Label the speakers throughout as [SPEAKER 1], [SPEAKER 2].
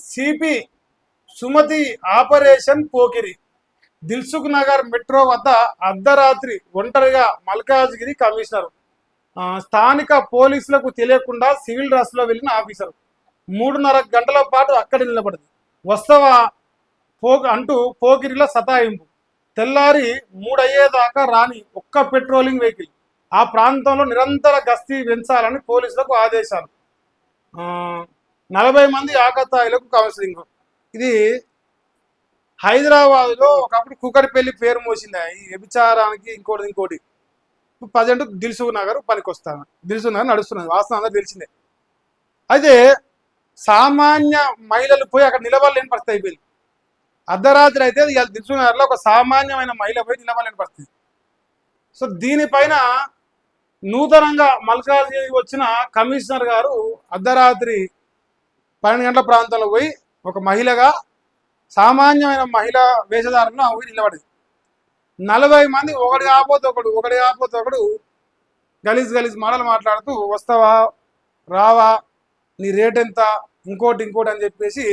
[SPEAKER 1] CP Sumathi operation Pokiri Dilsukhnagar metro వద్ద అర్ధరాత్రి ఒంటరిగా మల్కాజ్గిరి కమిషనర్ స్థానిక పోలీసులకు తెలియకుండా సివిల్ డ్రెస్లో వెళ్ళిన ఆఫీసర్ 3.5 గంటల పాటు అక్కడ నిలబడింది. వస్తవా అంటూ పోకిరిలో సతాయింపు. తెల్లారి 3 అయ్యేదాకా రాని ఒక్క పెట్రోలింగ్ వెహికల్. ఆ ప్రాంతంలో నిరంతర గస్తీ పెంచాలని పోలీసులకు ఆదేశాలు. 40 మంది ఆకతాయిలకు కౌన్సిలింగ్. ఇది హైదరాబాద్లో ఒకప్పుడు కుకటిపల్లి పేరు మోసింది ఈ వ్యభిచారానికి. ఇంకోటి ప్రజెంట్ దిల్సుఖ్ నగర్ పనికొస్తాను. దిల్సుఖ్ నగర్ నడుస్తున్నది, వాస్తవం అందరూ తెలిసిందే. అయితే సామాన్య మహిళలు పోయి అక్కడ నిలబడలేని పరిస్థితి అయిపోయింది. అర్ధరాత్రి అయితే దిల్సుఖ్ నగర్లో ఒక సామాన్యమైన మహిళ పోయి నిలబడలేని పరిస్థితి. సో దీనిపైన నూతనంగా మల్కాజ్గిరి వచ్చిన కమిషనర్ గారు అర్ధరాత్రి 12 గంటల ప్రాంతంలో పోయి ఒక మహిళగా సామాన్యమైన మహిళా వేషధారంలో పోయి నిలబడింది. 40 మంది ఒకటి కాకపోతే ఒకడు గలీజ్ మాటలు మాట్లాడుతూ వస్తావా రావా, నీ రేట్ ఎంత, ఇంకోటి అని చెప్పేసి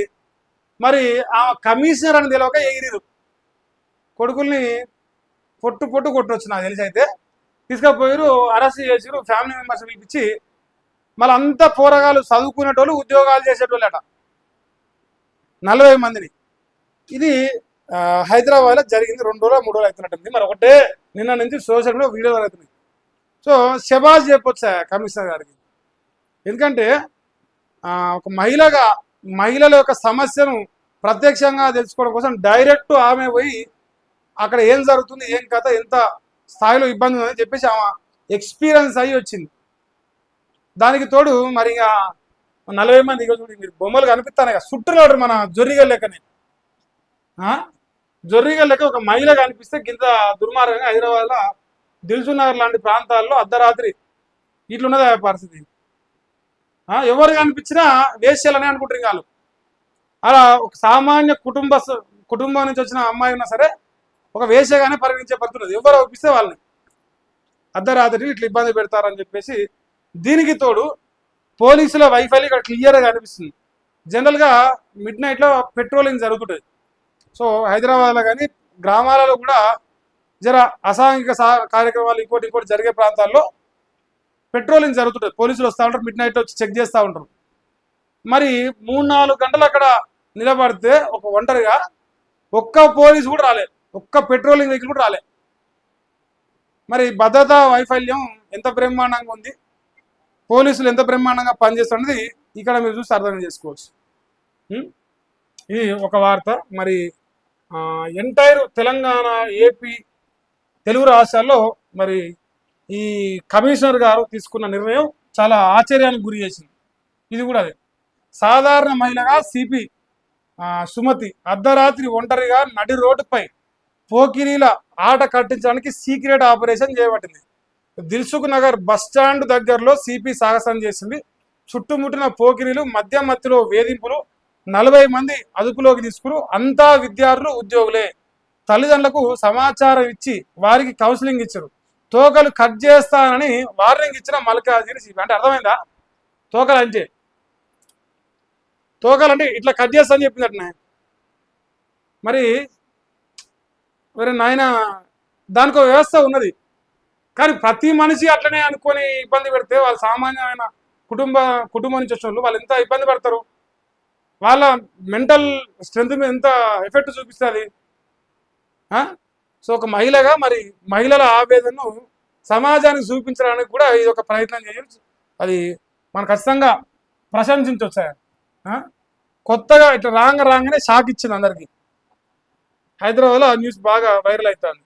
[SPEAKER 1] మరి ఆ కమిషనర్ అని తెలియక ఎగిరిరు. కొడుకుల్ని పొట్టు కొట్టొచ్చు నాకు తెలిసి. అయితే తీసుకుపోయారు, అరెస్ట్ చేసారు, ఫ్యామిలీ మెంబర్స్ పిలిపించి మళ్ళీ అంతా పోరగాళ్ళు చదువుకునేటోళ్ళు ఉద్యోగాలు చేసేటోళ్ళట 40 మందిని. ఇది హైదరాబాద్లో జరిగింది. 2 రోజులు 3 రోజులు అవుతున్నట్టుంది. మరి ఒకటే నిన్న నుంచి సోషల్ మీడియా వీడియోలు అవుతున్నాయి. సో శబాజ్ చెప్పొచ్చు కమిషనర్ గారికి. ఎందుకంటే ఒక మహిళగా మహిళల యొక్క సమస్యను ప్రత్యక్షంగా తెలుసుకోవడం కోసం డైరెక్ట్ ఆమె పోయి అక్కడ ఏం జరుగుతుంది, ఏం కథ, ఎంత స్థాయిలో ఇబ్బంది ఉందని చెప్పేసి ఆమె ఎక్స్పీరియన్స్ అయ్యి వచ్చింది. దానికి తోడు మరి ఇక 40 మంది ఇక చూడండి, మీరు బొమ్మలు కనిపిస్తాను చుట్టూనాడు మన జొర్రిగల్ లెక్కనే. జొర్రిగల్ లెక్క ఒక మహిళ కనిపిస్తే కింద దుర్మార్గంగా హైదరాబాద్లో దిల్సుఖ్ నగర్ లాంటి ప్రాంతాల్లో అర్ధరాత్రి ఇట్లున్నది పరిస్థితి. ఎవరు కనిపించినా వేశ్యాలని అనుకుంటారు వాళ్ళు. అలా ఒక సామాన్య కుటుంబం నుంచి వచ్చిన అమ్మాయి ఉన్నా సరే ఒక వేశ్యగానే పరిగణించే పరిస్థితి. ఎవరు ఒప్పిస్తే వాళ్ళని అర్ధరాత్రి ఇట్లా ఇబ్బంది పెడతారని చెప్పేసి. దీనికి తోడు పోలీసుల వైఫల్యం ఇక్కడ క్లియర్గా కనిపిస్తుంది. జనరల్గా మిడ్ నైట్లో పెట్రోలింగ్ జరుగుతుంటుంది. సో హైదరాబాద్లో కానీ గ్రామాలలో కూడా జర అసాంఘిక కార్యక్రమాలు ఇంకోటి జరిగే ప్రాంతాల్లో పెట్రోలింగ్ జరుగుతుంటుంది. పోలీసులు వస్తూ ఉంటారు, మిడ్ నైట్ వచ్చి చెక్ చేస్తూ ఉంటారు. మరి 3-4 గంటలు అక్కడ నిలబడితే ఒక ఒంటరిగా ఒక్క పోలీసు కూడా రాలే, ఒక్క పెట్రోలింగ్ వెహికల్ కూడా రాలే. మరి భద్రతా వైఫల్యం ఎంత బ్రహ్మాండంగా ఉంది, పోలీసులు ఎంత బ్రహ్మాండంగా పనిచేస్తున్నది ఇక్కడ మీరు చూసి అర్థం చేసుకోవచ్చు. ఇది ఒక వార్త. మరి ఎంటైర్ తెలంగాణ, ఏపీ, తెలుగు రాష్ట్రాల్లో మరి ఈ కమిషనర్ గారు తీసుకున్న నిర్ణయం చాలా ఆశ్చర్యానికి గురి చేసింది. ఇది కూడా అదే. సాధారణ మహిళగా సిపి సుమతి అర్ధరాత్రి ఒంటరిగా నడి రోడ్డుపై పోకిరీల ఆట కట్టించడానికి సీక్రెట్ ఆపరేషన్ చేపట్టింది. దిల్సుఖ్ నగర్ బస్టాండ్ దగ్గరలో సిపి సాహసం చేసింది. చుట్టుముట్టిన పోకిరీలు మధ్యలో వేధింపులు. 40 మంది అదుపులోకి తీసుకుని అంతా విద్యార్థులు, ఉద్యోగులే. తల్లిదండ్రులకు సమాచారం ఇచ్చి వారికి కౌన్సిలింగ్ ఇచ్చారు. తోకలు కట్ చేస్తానని వార్నింగ్ ఇచ్చిన మల్కాజ్గిరి సిపి. అంటే అర్థమైందా? తోకలంటే ఇట్లా కట్ చేస్తా అని చెప్పిందట. మరి నాయన దానికి ఒక వ్యవస్థ ఉన్నది. కానీ ప్రతి మనిషి అట్లనే అనుకొని ఇబ్బంది పెడితే వాళ్ళు సామాన్యమైన కుటుంబం నుంచి వచ్చిన వాళ్ళు ఎంత ఇబ్బంది పడతారు. వాళ్ళ మెంటల్ స్ట్రెంత్ మీద ఎంత ఎఫెక్ట్ చూపిస్తుంది. సో ఒక మహిళగా మరి మహిళల ఆవేదనను సమాజానికి చూపించడానికి కూడా ఇది ఒక ప్రయత్నం చేయొచ్చు. అది మనం ఖచ్చితంగా ప్రశంసించవచ్చు. కొత్తగా ఇట్లా రాగానే షాక్ ఇచ్చింది అందరికీ. హైదరాబాద్లో ఆ న్యూస్ బాగా వైరల్ అవుతుంది.